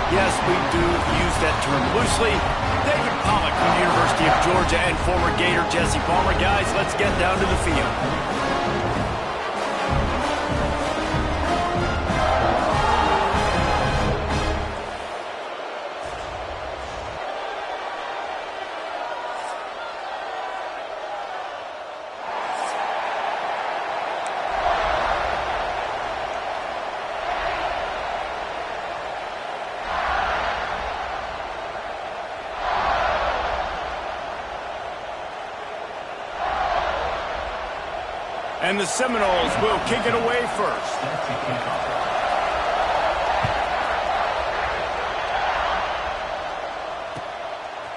Yes, we do use that term loosely. David Pollock from the University of Georgia and former Gator Jesse Palmer. Guys, let's get down to the field. And the Seminoles will kick it away first.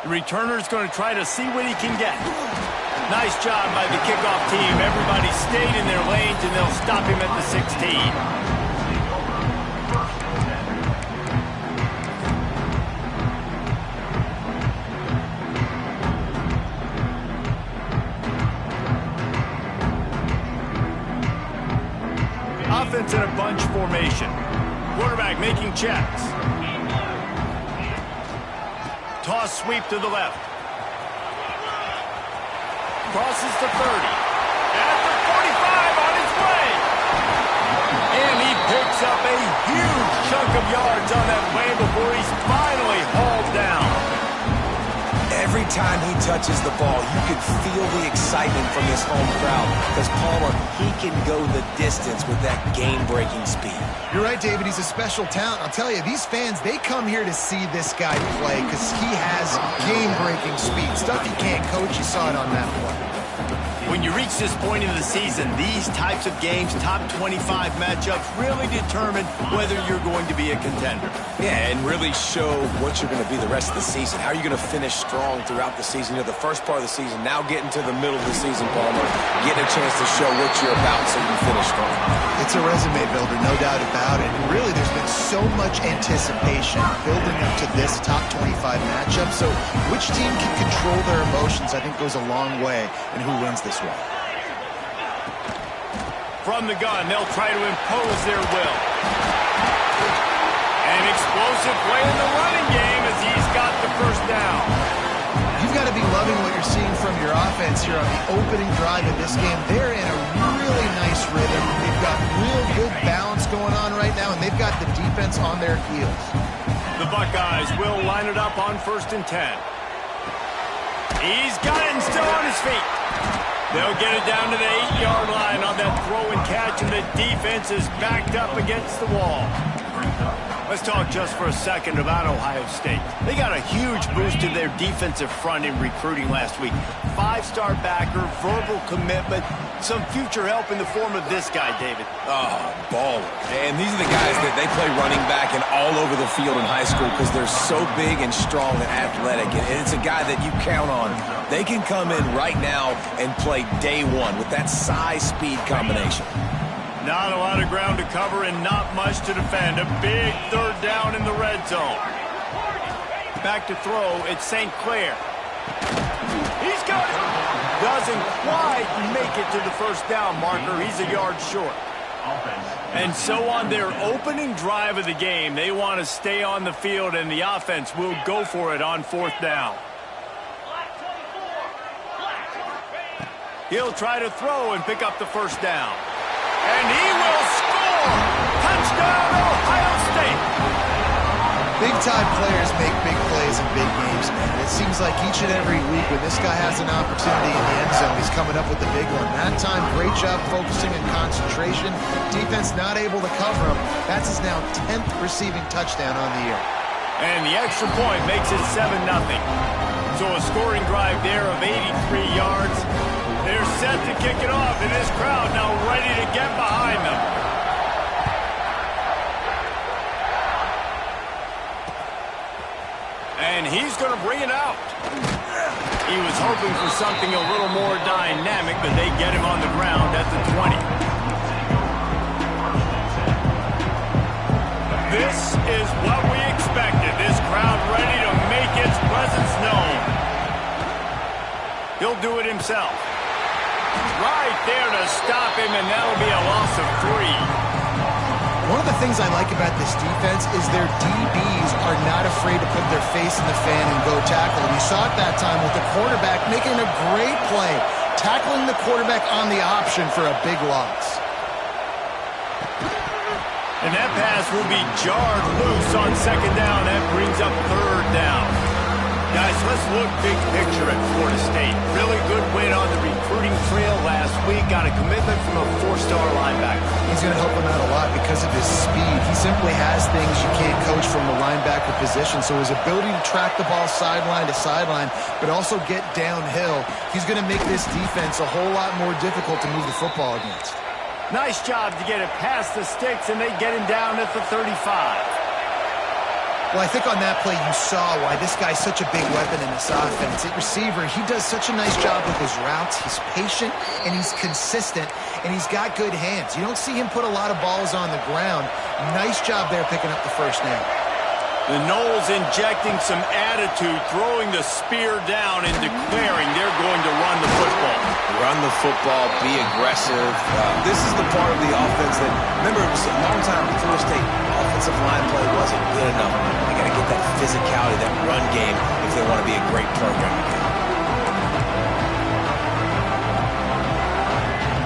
The returner's going to try to see what he can get. Nice job by the kickoff team. Everybody stayed in their lanes, and they'll stop him at the 16. Offense in a bunch formation. Quarterback making checks. Toss sweep to the left. Crosses the 30. At the 45 on his way. And he picks up a huge chunk of yards on that play before he's finally hauled down. Every time he touches the ball, you can feel the excitement from this home crowd because Palmer, he can go the distance with that game-breaking speed. You're right, David. He's a special talent. I'll tell you, these fans, they come here to see this guy play because he has game-breaking speed. Stuff you can't coach. You saw it on that one. When you reach this point in the season, these types of games, top 25 matchups, really determine whether you're going to be a contender. Yeah, and really show what you're going to be the rest of the season. How are you going to finish strong throughout the season? You know, the first part of the season, now getting to the middle of the season, Palmer, getting a chance to show what you're about so you can finish strong. It's a resume builder, no doubt about it. And really, there's been so much anticipation building up to this top 25 matchup. So which team can control their emotions, I think, goes a long way in who wins this one. From the gun, they'll try to impose their will. An explosive play in the running game as he's got the first down. You've got to be loving what you're seeing from your offense here on the opening drive of this game. They're in a really nice rhythm. They've got real good balance going on right now, and they've got the defense on their heels. The Buckeyes will line it up on 1st and 10. He's got it and still on his feet. They'll get it down to the 8-yard line on that throw and catch, and the defense is backed up against the wall. Let's talk just for a second about Ohio State. They got a huge boost in their defensive front in recruiting last week. 5-star backer, verbal commitment, some future help in the form of this guy, David. Oh, baller. And these are the guys that they play running back and all over the field in high school because they're so big and strong and athletic. And it's a guy that you count on. They can come in right now and play day one with that size-speed combination. Not a lot of ground to cover and not much to defend. A big 3rd down in the red zone. Back to throw, it's St. Clair. He's got it. Doesn't quite make it to the 1st down marker. He's a yard short. And so on their opening drive of the game, they want to stay on the field, and the offense will go for it on 4th down. He'll try to throw and pick up the 1st down. And he will score! Touchdown, Ohio State! Big-time players make big plays in big games. It seems like each and every week when this guy has an opportunity in the end zone, he's coming up with the big one. That time, great job focusing and concentration. Defense not able to cover him. That's his now 10th receiving touchdown on the year. And the extra point makes it 7-0. So a scoring drive there of 83 yards. They're set to kick it off, and this crowd now ready to get behind them. And he's going to bring it out. He was hoping for something a little more dynamic, but they get him on the ground at the 20. This is what we expected. This crowd ready to make its presence known. He'll do it himself. Right there to stop him, and that'll be a loss of 3. One of the things I like about this defense is their DBs are not afraid to put their face in the fan and go tackle. And you saw it that time with the quarterback making a great play, tackling the quarterback on the option for a big loss. And that pass will be jarred loose on second down. That brings up third down. Guys, let's look big picture at Florida State. Really good win on the recruiting trail last week. Got a commitment from a 4-star linebacker. He's going to help him out a lot because of his speed. He simply has things you can't coach from the linebacker position. So his ability to track the ball sideline to sideline, but also get downhill, he's going to make this defense a whole lot more difficult to move the football against. Nice job to get it past the sticks, and they get him down at the 35. Well, I think on that play you saw why this guy's such a big weapon in this offense. At receiver, he does such a nice job with his routes. He's patient, and he's consistent, and he's got good hands. You don't see him put a lot of balls on the ground. Nice job there picking up the first down. The Noles injecting some attitude, throwing the spear down and declaring they're going to run the football. Run the football, be aggressive. This is the part of the offense that, remember, it was a long time before State offensive line play wasn't good enough. They got to get that physicality, that run game, if they want to be a great program again.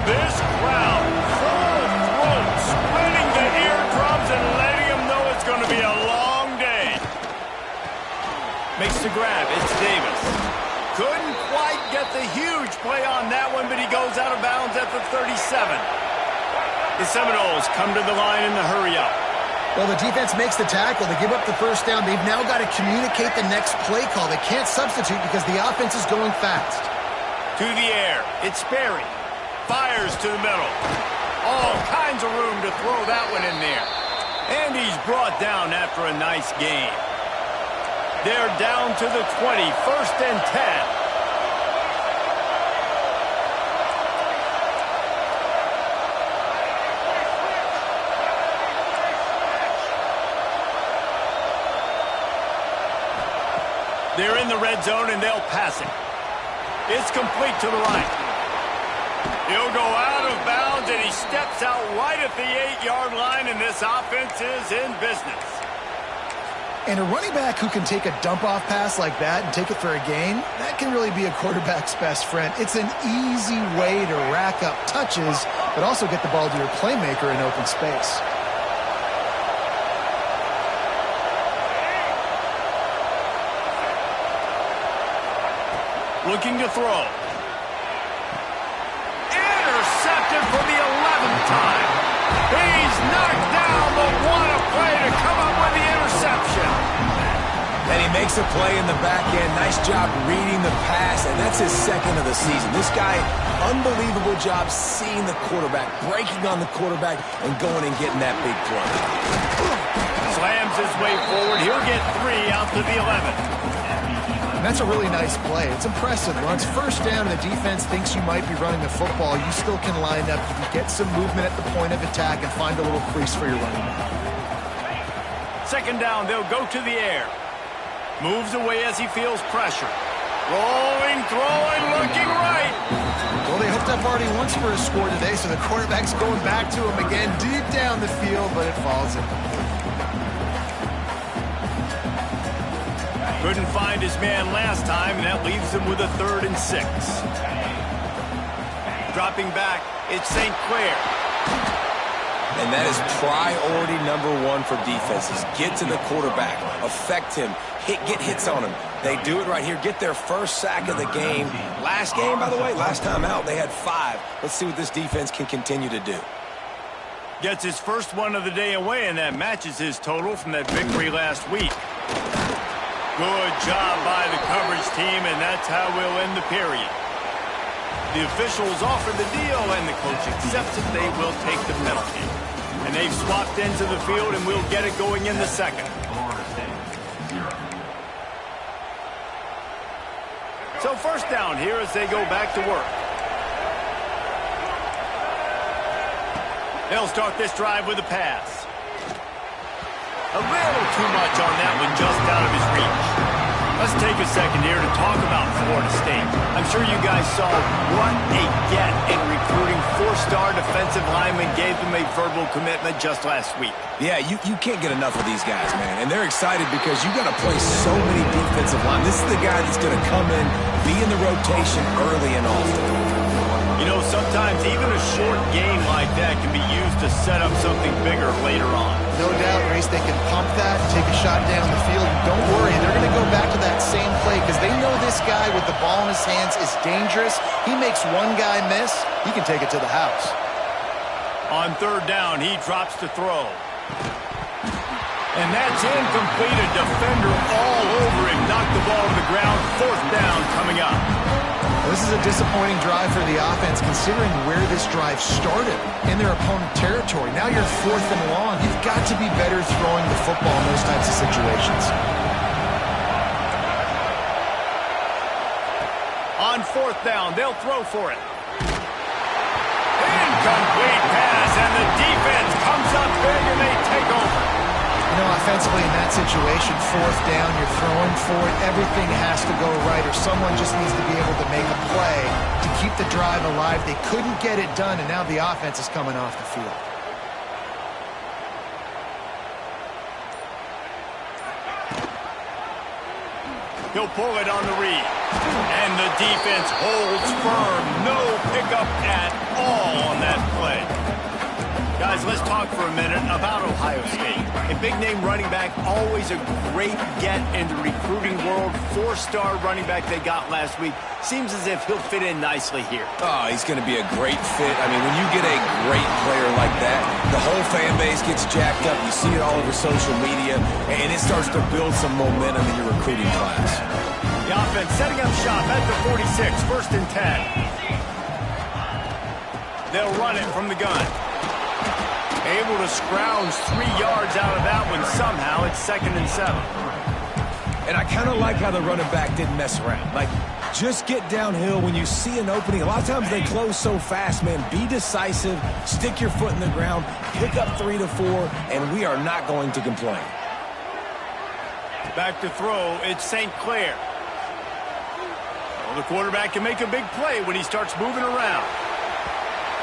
This crowd, full throat, spreading the eardrums and letting them know it's going to be a long day. Makes the grab. It's Davis. Couldn't quite get the huge play on that one, but he goes out of bounds at the 37. The Seminoles come to the line in the hurry up. Well, the defense makes the tackle. They give up the first down. They've now got to communicate the next play call. They can't substitute because the offense is going fast. To the air. It's Sperry. Fires to the middle. All kinds of room to throw that one in there. And he's brought down after a nice gain. They're down to the 20, 1st and 10. They're in the red zone, and they'll pass it. It's complete to the right. He'll go out of bounds, and he steps out right at the 8-yard line, and this offense is in business. And a running back who can take a dump-off pass like that and take it for a gain, that can really be a quarterback's best friend. It's an easy way to rack up touches, but also get the ball to your playmaker in open space. Looking to throw. Intercepted for the 11th time. He's knocked down, but what a play to come up with the interception. And he makes a play in the back end. Nice job reading the pass, and that's his second of the season. This guy, unbelievable job seeing the quarterback, breaking on the quarterback, and going and getting that big play. Slams his way forward. He'll get 3 out to the 11th. And that's a really nice play. It's impressive. Once first down and the defense thinks you might be running the football, you still can line up. You can get some movement at the point of attack and find a little crease for your running back. Second down, they'll go to the air. Moves away as he feels pressure. Rolling, throwing, looking right. Well, they hooked up already once for a score today, so the quarterback's going back to him again deep down the field, but it falls incomplete. Couldn't find his man last time, and that leaves him with a 3rd and 6. Dropping back, it's St. Clair. And that is priority number 1 for defenses. Get to the quarterback, affect him, get hits on him. They do it right here, get their first sack of the game. Last game, by the way, last time out, they had 5. Let's see what this defense can continue to do. Gets his first one of the day away, and that matches his total from that victory last week. Good job by the coverage team, and that's how we'll end the period. The officials offer the deal, and the coach accepts it. They will take the penalty. And they've swapped into the field, and we'll get it going in the second. So first down here as they go back to work. They'll start this drive with a pass. A little too much on that one, just out of his reach. Let's take a second here to talk about Florida State. I'm sure you guys saw what a get in recruiting. 4-star defensive linemen gave them a verbal commitment just last week. Yeah, you can't get enough of these guys, man. And they're excited because you got to play so many defensive line. This is the guy that's going to come in, be in the rotation early and often. You know, sometimes even a short game like that can be used to set up something bigger later on. No doubt, Reese, they can pump that, take a shot down the field, and don't worry, they're going to go back to that same play because they know this guy with the ball in his hands is dangerous. He makes one guy miss, he can take it to the house. On 3rd down, he drops to throw. And that's incomplete. A defender all over him. Knocked the ball to the ground. 4th down coming up. This is a disappointing drive for the offense considering where this drive started in their opponent territory. Now you're 4th and long. You've got to be better throwing the football in those types of situations. On 4th down, they'll throw for it. Incomplete pass, and the defense comes up big and they take over. You know, offensively in that situation, 4th down, you're throwing for it. Everything has to go right, or someone just needs to be able to make a play to keep the drive alive. They couldn't get it done, and now the offense is coming off the field. He'll pull it on the read. And the defense holds firm. No pickup at all on that play. Guys, let's talk for a minute about Ohio State. A big-name running back, always a great get in the recruiting world. 4-star running back they got last week. Seems as if he'll fit in nicely here. Oh, he's going to be a great fit. I mean, when you get a great player like that, the whole fan base gets jacked up. You see it all over social media, and it starts to build some momentum in your recruiting class. The offense setting up shop at the 46, 1st and 10. They'll run it from the gun. Able to scrounge 3 yards out of that one somehow. It's 2nd and 7. And I kind of like how the running back didn't mess around. Like, just get downhill when you see an opening. A lot of times they close so fast, man. Be decisive, stick your foot in the ground, pick up 3 to 4, and we are not going to complain. Back to throw, it's St. Clair. Well, the quarterback can make a big play when he starts moving around.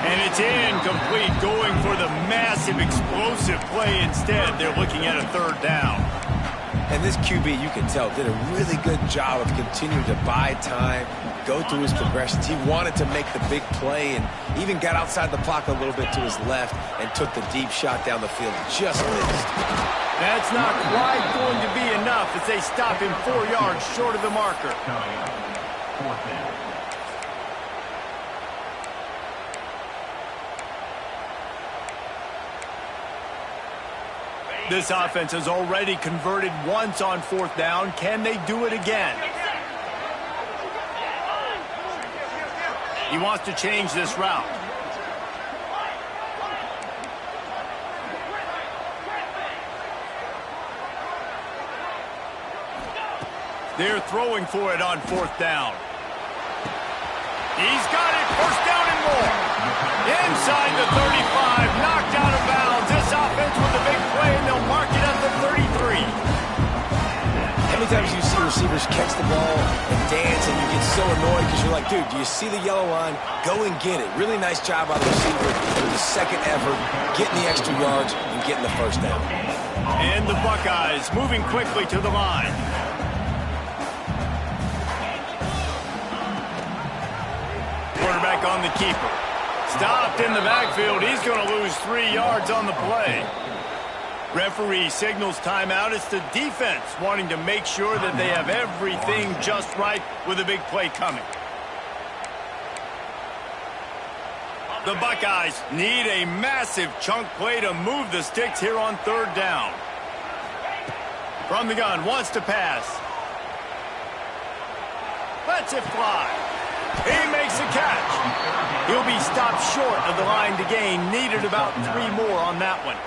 And it's incomplete, going for the massive explosive play instead. They're looking at a 3rd down. And this QB, you can tell, did a really good job of continuing to buy time, go through his progressions. He wanted to make the big play and even got outside the pocket a little bit to his left and took the deep shot down the field. Just missed. That's not quite going to be enough as they stop him 4 yards short of the marker. This offense has already converted once on 4th down. Can they do it again? He wants to change this route. They're throwing for it on 4th down. He's got it. 1st down and more. Inside the 35. Knocked out of bounds. This offense with a big play, and they'll mark it at the 33. How many times do you see receivers catch the ball and dance, and you get so annoyed because you're like, dude, do you see the yellow line? Go and get it. Really nice job by the receiver with the 2nd effort, getting the extra yards and getting the 1st down. And the Buckeyes moving quickly to the line. Quarterback on the keeper. Stopped in the backfield. He's going to lose 3 yards on the play. Referee signals timeout. It's the defense wanting to make sure that they have everything just right with a big play coming. The Buckeyes need a massive chunk play to move the sticks here on 3rd down. From the gun, wants to pass. Lets it fly. He makes a catch. He'll be stopped short of the line to gain. Needed about 3 more on that one.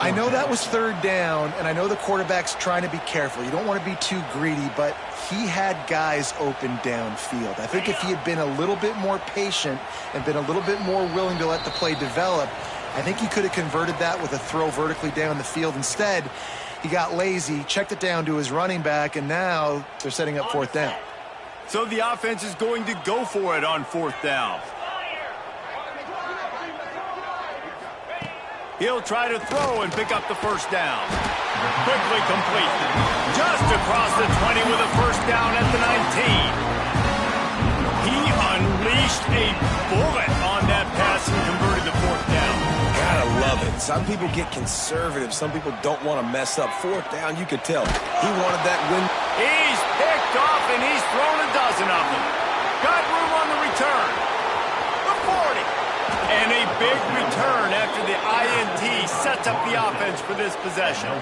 I know that was 3rd down, and I know the quarterback's trying to be careful. You don't want to be too greedy, but he had guys open downfield. I think if he had been a little bit more patient and been a little bit more willing to let the play develop, I think he could have converted that with a throw vertically down the field. Instead, He got lazy, checked it down to his running back, and now they're setting up fourth down. So the offense is going to go for it on fourth down. He'll try to throw and pick up the first down. Quickly complete. Just across the 20 with a first down at the 19. He unleashed a bullet on that pass and converted the fourth down. Gotta love it. Some people get conservative. Some people don't want to mess up. Fourth down, you could tell. He wanted that win. He's picked off and he's thrown a dozen of them. Got room on the return. The 40. And a big return after the INT sets up the offense for this possession.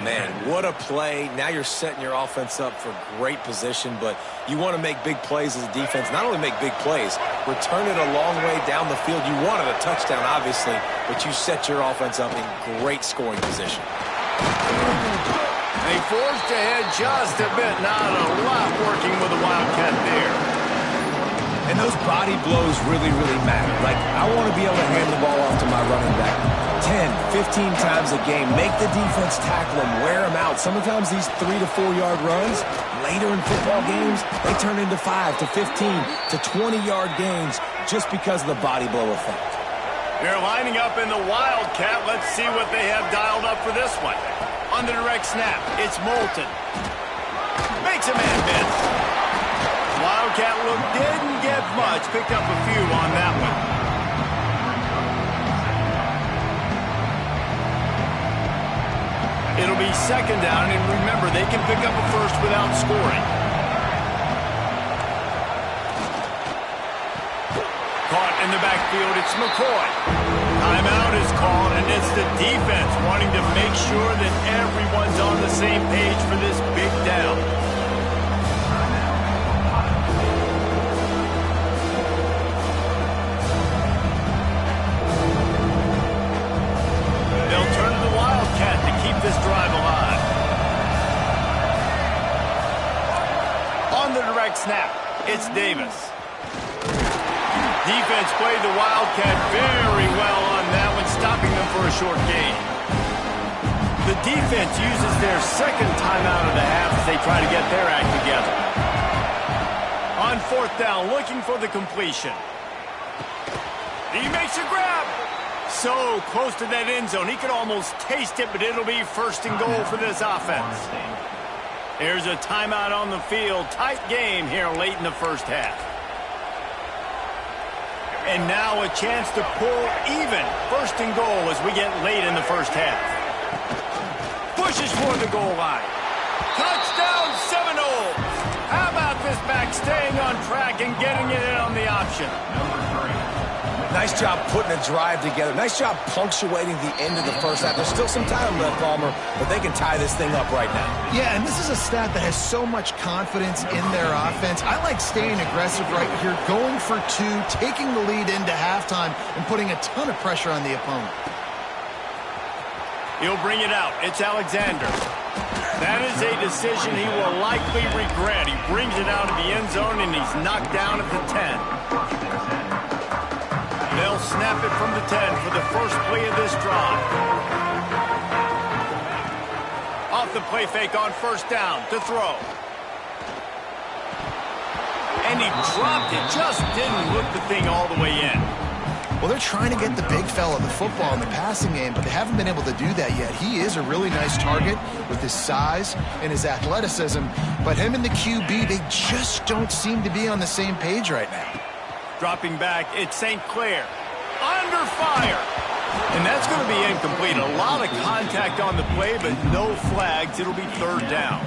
Man, what a play. Now you're setting your offense up for great position, but you want to make big plays as a defense. Not only make big plays, return it a long way down the field. You wanted a touchdown, obviously, but you set your offense up in great scoring position. They forced ahead just a bit. Not a lot working with the Wildcat there. And those body blows really, really matter. Like, I want to be able to hand the ball off to my running back 10, 15 times a game. Make the defense tackle them, wear them out. Sometimes these 3 to 4 yard runs, later in football games, they turn into 5 to 15 to 20-yard gains just because of the body blow effect. They're lining up in the Wildcat. Let's see what they have dialed up for this one. On the direct snap, it's Moulton. Makes a man miss. Wildcat look didn't get much. Picked up a few on that one. It'll be second down, and remember, they can pick up a first without scoring. Caught in the backfield, it's McCoy. Timeout is called, and it's the defense wanting to make sure that everyone's on the same page for this big down. This drive alive. On the direct snap, it's Davis. Defense played the Wildcat very well on that one, stopping them for a short gain. The defense uses their second timeout of the half as they try to get their act together. On fourth down, looking for the completion. He makes a grab. So close to that end zone. He could almost taste it, but it'll be first and goal for this offense. There's a timeout on the field. Tight game here late in the first half. And now a chance to pull even. First and goal as we get late in the first half. Pushes for the goal line. Touchdown, Seminoles. How about this back staying on track and getting it in on the option? Nice job putting a drive together. Nice job punctuating the end of the first half. There's still some time left, Palmer, but they can tie this thing up right now. Yeah, and this is a staff that has so much confidence in their offense. I like staying aggressive right here, going for two, taking the lead into halftime, and putting a ton of pressure on the opponent. He'll bring it out. It's Alexander. That is a decision he will likely regret. He brings it out of the end zone, and he's knocked down at the 10. They'll snap it from the 10 for the first play of this drive. Off the play fake on first down to throw. And he dropped it. Just didn't look the thing all the way in. Well, they're trying to get the big fella the football in the passing game, but they haven't been able to do that yet. He is a really nice target with his size and his athleticism, but him and the QB, they just don't seem to be on the same page right now. Dropping back, it's St. Clair. Under fire. And that's going to be incomplete. A lot of contact on the play, but no flags. It'll be third down.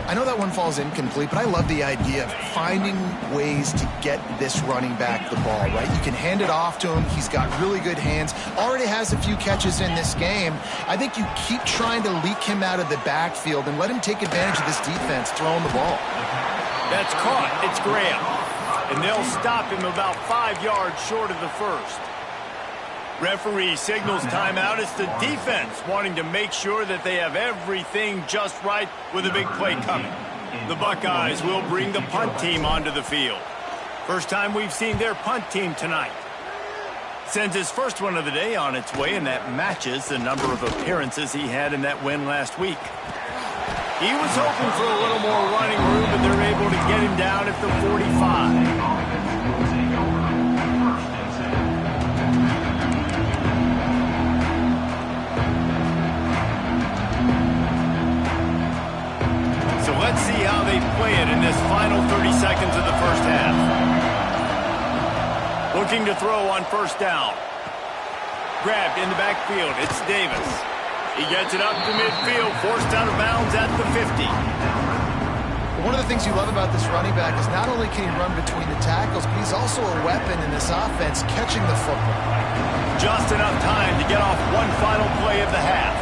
I know that one falls incomplete, but I love the idea of finding ways to get this running back the ball, right? You can hand it off to him. He's got really good hands. Already has a few catches in this game. I think you keep trying to leak him out of the backfield and let him take advantage of this defense throwing the ball. That's caught. It's Graham. And they'll stop him about 5 yards short of the first. Referee signals timeout. It's the defense wanting to make sure that they have everything just right with a big play coming. The Buckeyes will bring the punt team onto the field. First time we've seen their punt team tonight. Sends his first one of the day on its way, and that matches the number of appearances he had in that win last week. He was hoping for a little more running room, but they're able to get him down at the 45. Let's see how they play it in this final 30 seconds of the first half. Looking to throw on first down. Grabbed in the backfield. It's Davis. He gets it up to midfield, forced out of bounds at the 50. One of the things you love about this running back is not only can he run between the tackles, but he's also a weapon in this offense catching the football. Just enough time to get off one final play of the half.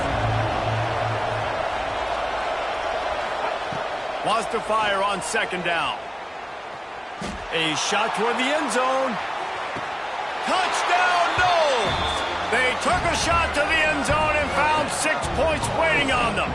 Wants to fire on second down. A shot toward the end zone. Touchdown, Knowles! They took a shot to the end zone and found 6 points waiting on them.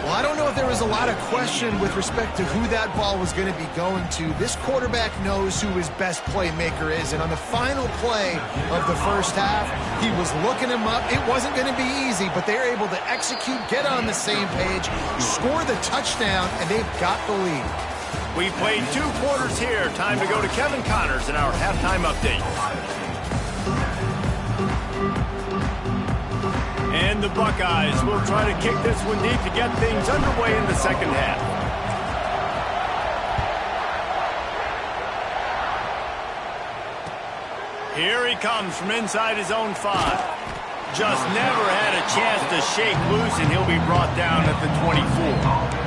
Well, I don't know if there was a lot of question with respect to who that ball was going to be going to. This quarterback knows who his best playmaker is, and on the final play of the first half, he was looking him up. It wasn't going to be easy, but they're able to execute, get on the same page, score the touchdown, and they've got the lead. We played 2 quarters here. Time to go to Kevin Connors in our halftime update. And the Buckeyes will try to kick this one deep to get things underway in the second half. Here he comes from inside his own 5. Just never had a chance to shake loose, and he'll be brought down at the 24.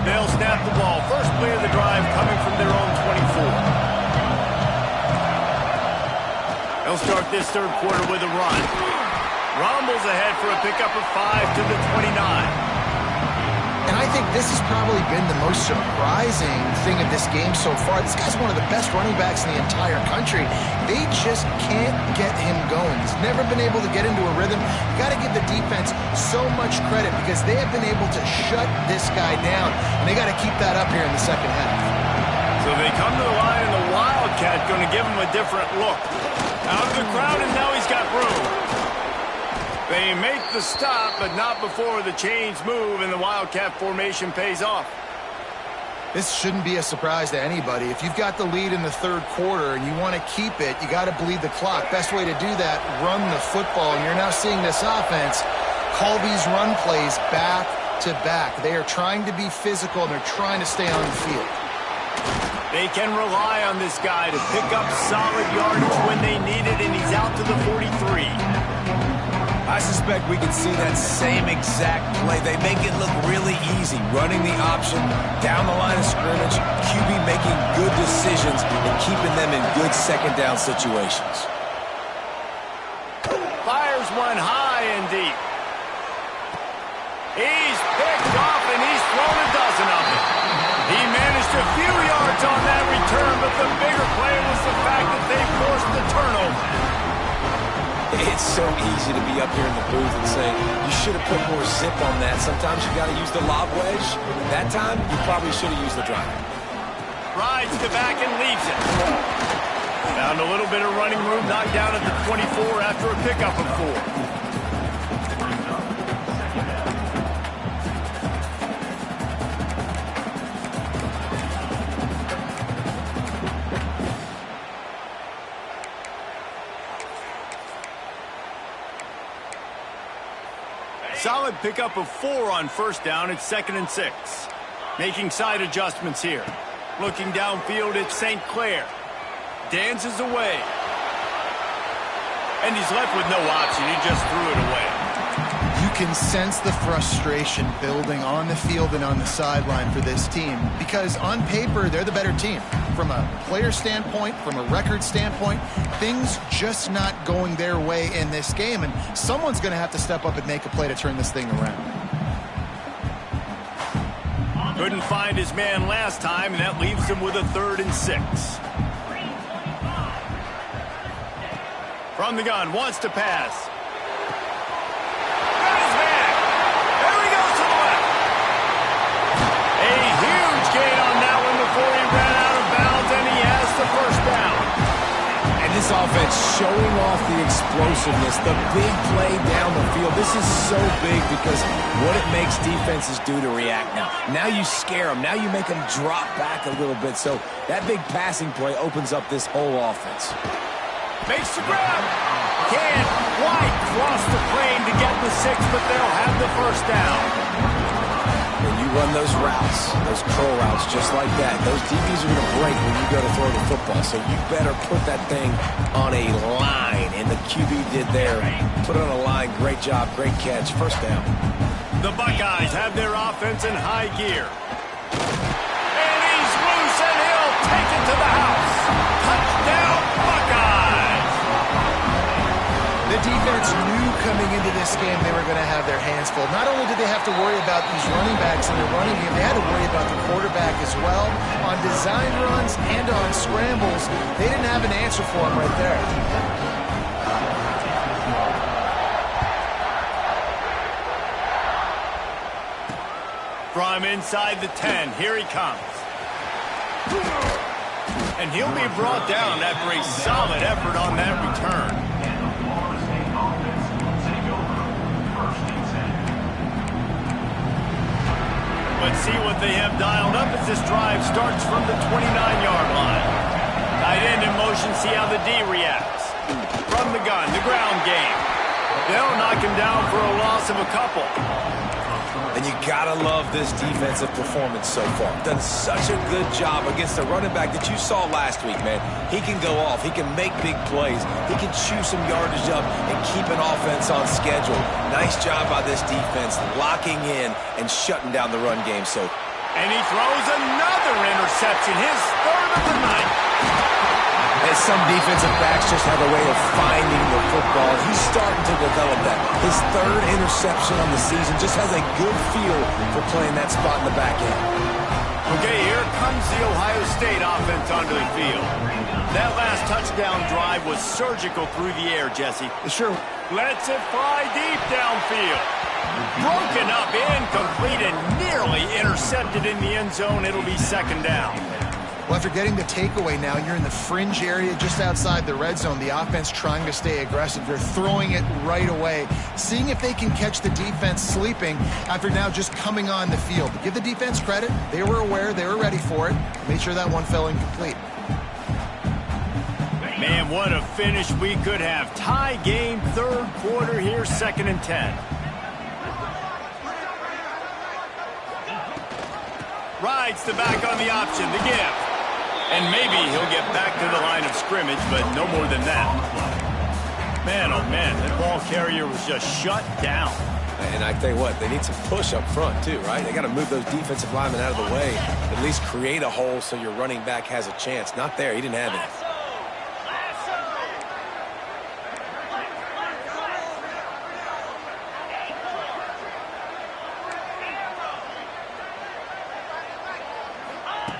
They'll snap the ball. First play of the drive coming from their own 24. They'll start this third quarter with a run. Rumbles ahead for a pickup of 5 to the 29. And I think this has probably been the most surprising thing of this game so far. This guy's one of the best running backs in the entire country. They just can't get him going. He's never been able to get into a rhythm. You got to give the defense so much credit because they have been able to shut this guy down, and they got to keep that up here in the second half. So they come to the line, and the Wildcat going to give him a different look. Out of the crowd, and now he's got room. They make the stop, but not before the chains move, and the Wildcat formation pays off. This shouldn't be a surprise to anybody. If you've got the lead in the third quarter and you want to keep it, you got to bleed the clock. Best way to do that, run the football. And you're now seeing this offense call these run plays back to back. They are trying to be physical, and they're trying to stay on the field. They can rely on this guy to pick up solid yardage when they need it, and he's out to the 43. I suspect we can see that same exact play. They make it look really easy, running the option down the line of scrimmage, QB making good decisions and keeping them in good second down situations. Fires one high and deep. He's picked off, and he's thrown a dozen of them. He managed a few yards on that return, but the bigger play was the fact that they forced the turnover. It's so easy to be up here in the booth and say, you should have put more zip on that. Sometimes you got to use the lob wedge. That time, you probably should have used the drive. Rides to back and leaves it. Found a little bit of running room, knocked down at the 24 after a pickup of 4. Solid pickup of 4 on first down. It's 2nd and 6. Making side adjustments here. Looking downfield at St. Clair. Dances away. And he's left with no option. He just threw it away. You can sense the frustration building on the field and on the sideline for this team because on paper, they're the better team. From a player standpoint, from a record standpoint, things just not going their way in this game, and someone's going to have to step up and make a play to turn this thing around. Couldn't find his man last time, and that leaves him with a 3rd and 6. From the gun, wants to pass. Got his man. There he goes to the left. A huge gain on that one before he ran out of bounds, and he has this offense showing off the explosiveness, the big play down the field. This is so big because what it makes defenses do to react now. Now you scare them. Now you make them drop back a little bit. So that big passing play opens up this whole offense. Makes the grab. Can't quite cross the plane to get the 6, but they'll have the first down. When you run those routes, those curl routes just like that, those DBs are going to break when you go to throw the football. So you better put that thing on a line, and the QB did there. Put it on a line. Great job. Great catch. First down. The Buckeyes have their offense in high gear. And he's loose, and he'll take it to the house. Touchdown, Buckeyes! The defense knew coming into this game they were going to have their hands full. Not only did they have to worry about these running backs in their running game, they had to worry about the quarterback as well. On design runs and on scrambles, they didn't have an answer for him right there. From inside the 10, here he comes. And he'll be brought down after a solid effort on that return. Let's see what they have dialed up as this drive starts from the 29-yard line. Tight end in motion, see how the D reacts. From the gun, the ground game. They'll knock him down for a loss of a couple. And you gotta love this defensive performance so far. Done such a good job against the running back that you saw last week, man. He can go off. He can make big plays. He can chew some yardage up and keep an offense on schedule. Nice job by this defense locking in and shutting down the run game. And he throws another interception, his third of the night. And some defensive backs just have a way of finding the football. He's starting to develop that. His third interception on the season just has a good feel for playing that spot in the back end. Okay, here comes the Ohio State offense onto the field. That last touchdown drive was surgical through the air, Jesse. Sure. Lets it fly deep downfield. Broken up, incomplete, and nearly intercepted in the end zone. It'll be second down. Well, after getting the takeaway now, you're in the fringe area just outside the red zone. The offense trying to stay aggressive. They're throwing it right away, seeing if they can catch the defense sleeping after now just coming on the field. But give the defense credit. They were aware. They were ready for it. Made sure that one fell incomplete. Man, what a finish we could have. Tie game, third quarter here, 2nd and 10. Rides the back on the option, the give. And maybe he'll get back to the line of scrimmage, but no more than that. Man, oh man, that ball carrier was just shut down. And I tell you what, they need some push up front too, right? They got to move those defensive linemen out of the way, at least create a hole so your running back has a chance. Not there, he didn't have it.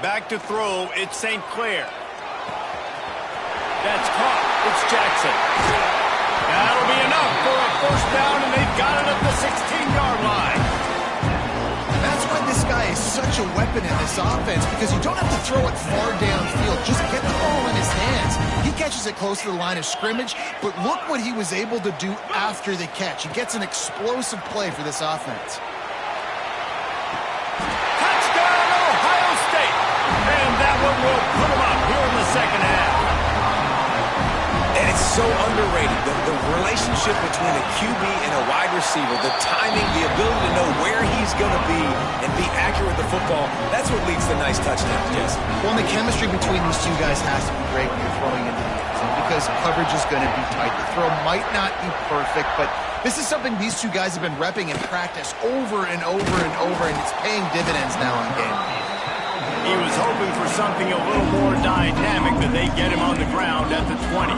Back to throw, it's St. Clair. That's caught, it's Jackson. That'll be enough for a first down, and they've got it at the 16-yard line. And that's why this guy is such a weapon in this offense, because you don't have to throw it far downfield. Just get the ball in his hands. He catches it close to the line of scrimmage, but look what he was able to do after the catch. He gets an explosive play for this offense. And that one will put him up here in the second half. And it's so underrated. The relationship between a QB and a wide receiver, the timing, the ability to know where he's going to be and be accurate with the football, that's what leads to nice touchdowns, Jesse. Well, and the chemistry between these two guys has to be great when you're throwing into the end zone because coverage is going to be tight. The throw might not be perfect, but this is something these two guys have been repping in practice over and over and over, and it's paying dividends now in game. He was hoping for something a little more dynamic, that they get him on the ground at the 20.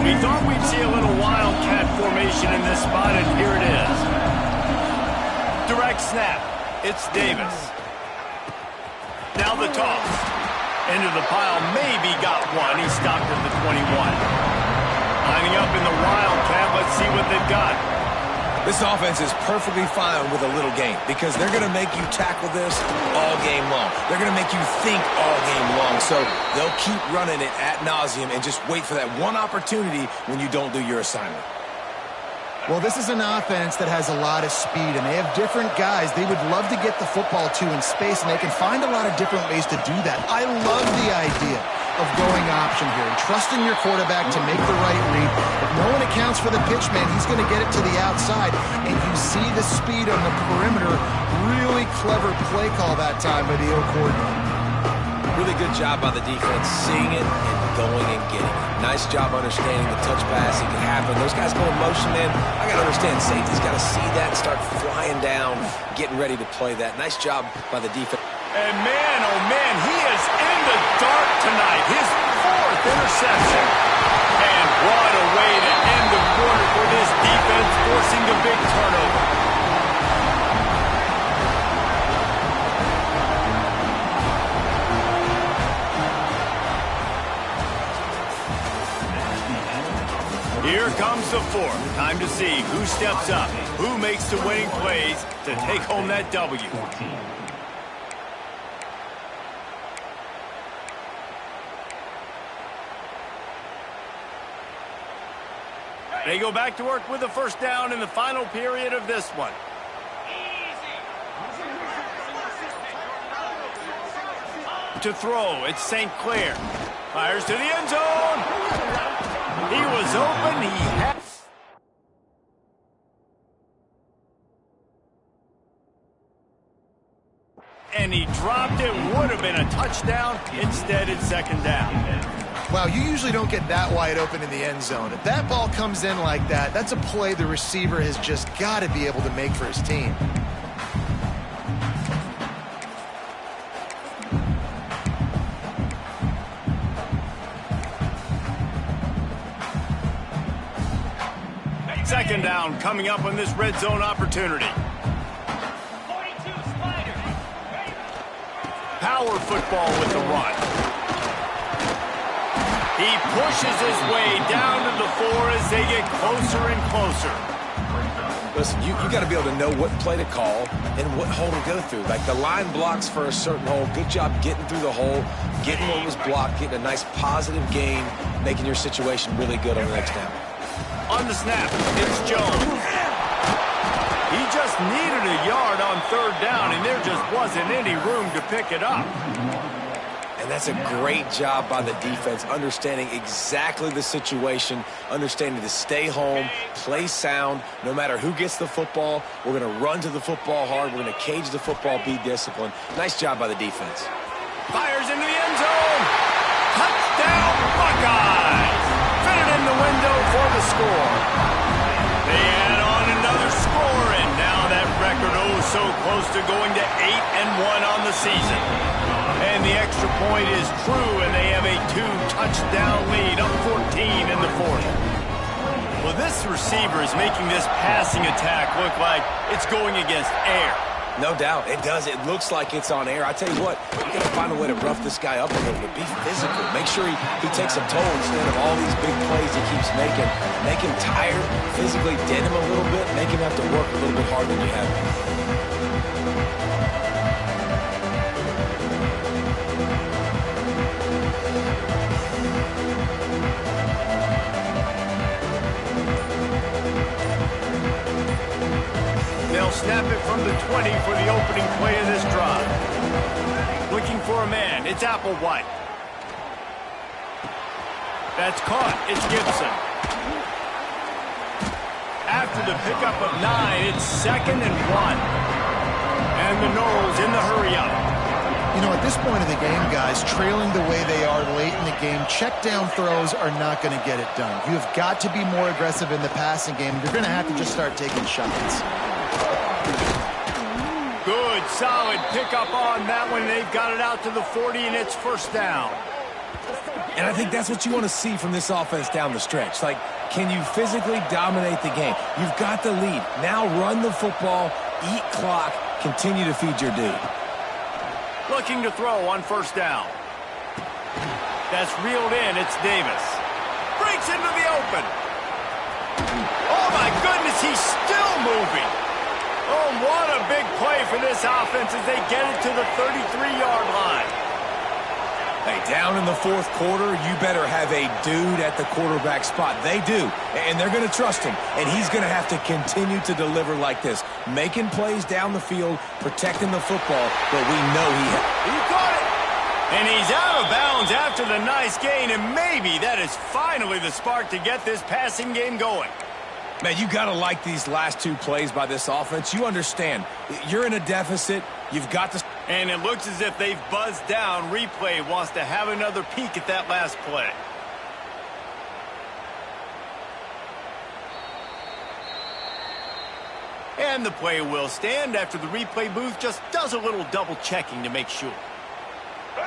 We thought we'd see a little wildcat formation in this spot, and here it is. Direct snap. It's Davis. Now the toss. Into the pile, maybe got one. He stopped at the 21. Lining up in the wildcat, let's see what they've got. This offense is perfectly fine with a little game because they're going to make you tackle this all game long. They're going to make you think all game long. So they'll keep running it ad nauseum and just wait for that one opportunity when you don't do your assignment. Well, this is an offense that has a lot of speed, and they have different guys they would love to get the football to in space, and they can find a lot of different ways to do that. I love the idea of going option here and trusting your quarterback to make the right read. If no one accounts for the pitch man, he's going to get it to the outside, and you see the speed on the perimeter. Really clever play call that time by the O coordinator. Really good job by the defense, seeing it and going and getting it. Nice job understanding the touch pass. It can happen. Those guys go in motion, man. I got to understand, safety's got to see that and start flying down, getting ready to play that. Nice job by the defense. And man, oh man, he is in the dark tonight. His 4th interception. And what a way to end the quarter for this defense, forcing the big turnover. Here comes the 4th. Time to see who steps up, who makes the winning plays to take home that W. They go back to work with the first down in the final period of this one. To throw, it's St. Clair. Fires to the end zone. He was open. He had... And he dropped it. Would have been a touchdown. Instead, it's 2nd down. Wow, you usually don't get that wide open in the end zone. If that ball comes in like that, that's a play the receiver has just got to be able to make for his team. Second down coming up on this red zone opportunity. Power football with the run. He pushes his way down to the 4 as they get closer and closer. Listen, you got to be able to know what play to call and what hole to go through. Like the line blocks for a certain hole. Good job getting through the hole, getting what was blocked, getting a nice positive gain, making your situation really good on the next down. On the snap, it's Jones. He just needed a yard on 3rd down, and there just wasn't any room to pick it up. And that's a great job by the defense, understanding exactly the situation, understanding to stay home, play sound. No matter who gets the football, we're going to run to the football hard. We're going to cage the football, be disciplined. Nice job by the defense. Fires into the end zone. Touchdown, Buckeyes. Fit it in the window for the score. They add on another score, and now that record so close to going to 8-1 on the season. And the extra point is true, and they have a 2-touchdown lead, up 14 in the 4th. Well, this receiver is making this passing attack look like it's going against air. No doubt. It does. It looks like it's on air. I tell you what, you got to find a way to rough this guy up a little bit. Be physical. Make sure he takes a toll instead of all these big plays he keeps making. Make him tired, physically dent him a little bit, make him have to work a little bit harder than you have. They'll snap it from the 20 for the opening play of this drive. Looking for a man. It's Applewhite. That's caught. It's Gibson. After the pickup of 9, it's 2nd and 1. And the Noles in the hurry-up. You know, at this point of the game, guys, trailing the way they are late in the game, check-down throws are not going to get it done. You have got to be more aggressive in the passing game. You're going to have to just start taking shots. Good, solid pickup on that one. They've got it out to the 40, and it's 1st down. And I think that's what you want to see from this offense down the stretch. Like, can you physically dominate the game? You've got the lead. Now run the football, eat clock, continue to feed your dude. Looking to throw on 1st down. That's reeled in. It's Davis. Breaks into the open. Oh, my goodness, he's still moving. Oh, what a big play for this offense as they get it to the 33-yard line. Hey, down in the fourth quarter, you better have a dude at the quarterback spot. They do, and they're going to trust him, and he's going to have to continue to deliver like this, making plays down the field, protecting the football, but we know he caught it. And he's out of bounds after the nice gain, and maybe that is finally the spark to get this passing game going. Man, you got to like these last two plays by this offense. You understand, you're in a deficit, you've got to... And it looks as if they've buzzed down. Replay wants to have another peek at that last play. And the play will stand after the replay booth just does a little double checking to make sure.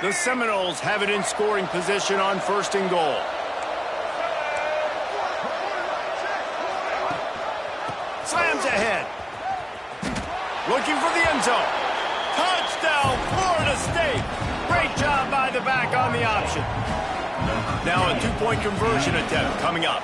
The Seminoles have it in scoring position on 1st and goal. Slams ahead. Looking for the end zone. Touchdown, Florida State. Great job by the back on the option. Now a two-point conversion attempt coming up.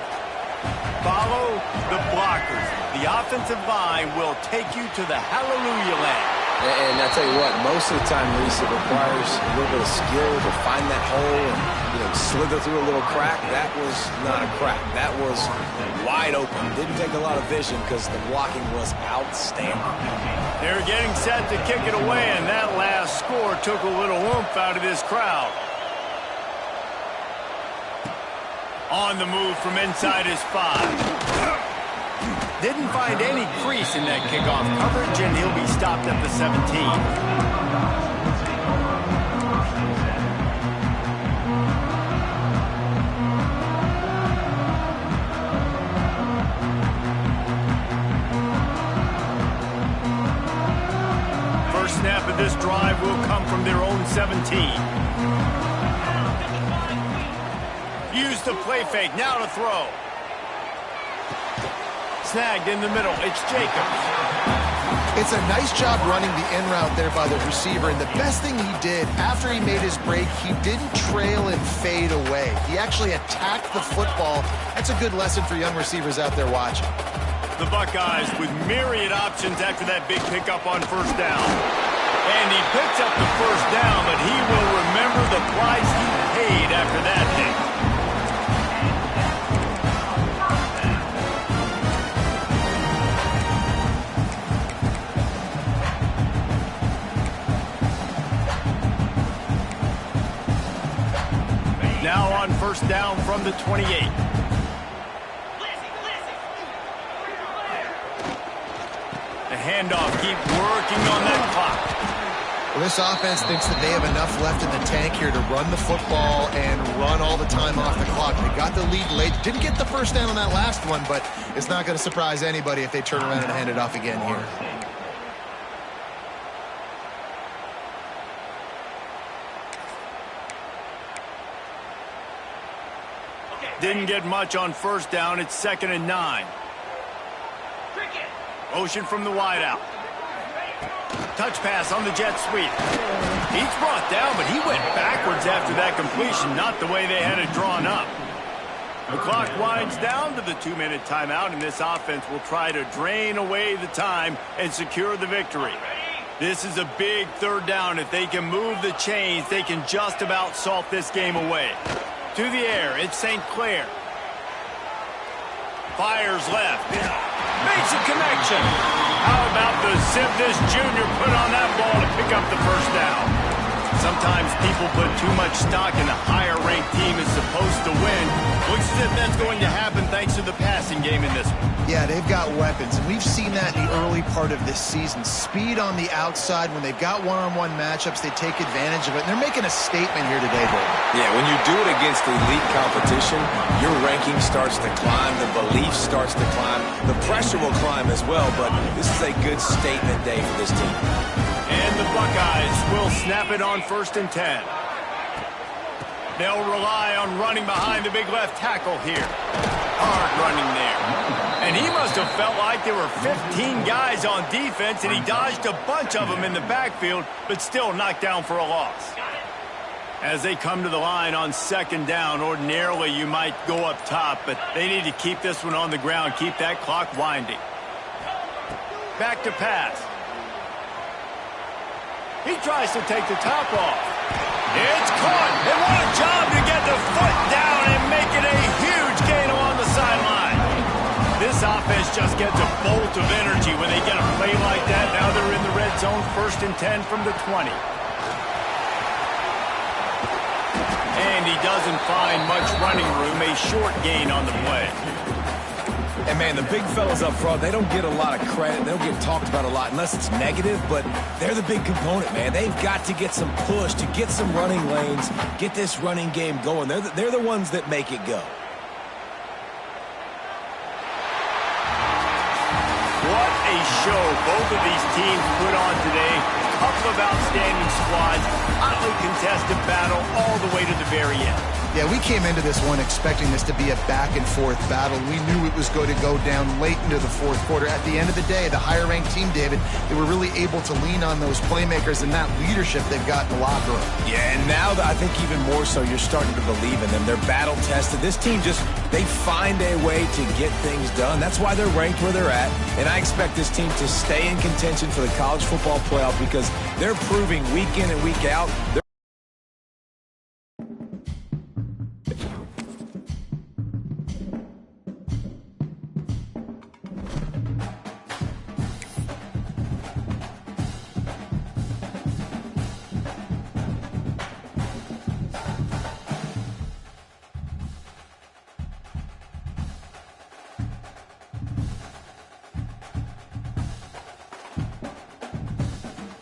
Follow the blockers. The offensive line will take you to the hallelujah land. And I tell you what, most of the time, Reese, it requires a little bit of skill to find that hole and slither through a little crack. That was not a crack. That was wide open. Didn't take a lot of vision because the blocking was outstanding. They're getting set to kick it away, and that last score took a little oomph out of this crowd. On the move from inside his 5. Didn't find any crease in that kickoff coverage, and he'll be stopped at the 17. Snap of this drive will come from their own 17. Use the play fake, now to throw. Snagged in the middle, it's Jacobs. It's a nice job running the in route there by the receiver, and the best thing he did after he made his break, he didn't trail and fade away. He actually attacked the football. That's a good lesson for young receivers out there watching. The Buckeyes with myriad options after that big pickup on 1st down. And he picks up the 1st down, but he will remember the price he paid after that hit. Now on 1st down from the 28. The handoff, keep working on that clock. Well, this offense thinks that they have enough left in the tank here to run the football and run all the time off the clock. They got the lead late. Didn't get the 1st down on that last one, but it's not going to surprise anybody if they turn around and hand it off again here. Didn't get much on 1st down. It's 2nd and 9. Motion from the wideout. Touch pass on the jet sweep. He's brought down, but he went backwards after that completion, not the way they had it drawn up. The clock winds down to the 2-minute timeout, and this offense will try to drain away the time and secure the victory. This is a big 3rd down. If they can move the chains, they can just about salt this game away. To the air, it's St. Clair. Fires left. Makes a connection. How about the zip this junior put on that ball to pick up the 1st down? Sometimes people put too much stock in a higher-ranked team is supposed to win. Looks as if that's going to happen thanks to the passing game in this one. Yeah, they've got weapons, and we've seen that in the early part of this season. Speed on the outside. When they've got one-on-one matchups, they take advantage of it. And they're making a statement here today, Dave. Yeah, when you do it against elite competition, your ranking starts to climb, the belief starts to climb, the pressure will climb as well, but this is a good statement day for this team. And the Buckeyes will snap it on 1st and 10. They'll rely on running behind the big left tackle here. Hard running there. And he must have felt like there were 15 guys on defense, and he dodged a bunch of them in the backfield, but still knocked down for a loss. As they come to the line on second down, ordinarily you might go up top, but they need to keep this one on the ground, keep that clock winding. Back to pass. He tries to take the top off. It's caught. And what a job to get the foot down and make it a huge gain along the sideline. This offense just gets a bolt of energy when they get a play like that. Now they're in the red zone, 1st and 10 from the 20. And he doesn't find much running room, a short gain on the play. And, man, the big fellas up front, they don't get a lot of credit. They don't get talked about a lot unless it's negative, but they're the big component, man. They've got to get some push, to get some running lanes, get this running game going. They're the ones that make it go. What a show both of these teams put on today. A couple of outstanding squads, hotly contested battle all the way to the very end. Yeah, we came into this one expecting this to be a back-and-forth battle. We knew it was going to go down late into the fourth quarter. At the end of the day, the higher-ranked team, David, they were really able to lean on those playmakers and that leadership they've got in the locker room. Yeah, and now I think even more so, you're starting to believe in them. They're battle-tested. This team they find a way to get things done. That's why they're ranked where they're at. And I expect this team to stay in contention for the college football playoff because they're proving week in and week out they're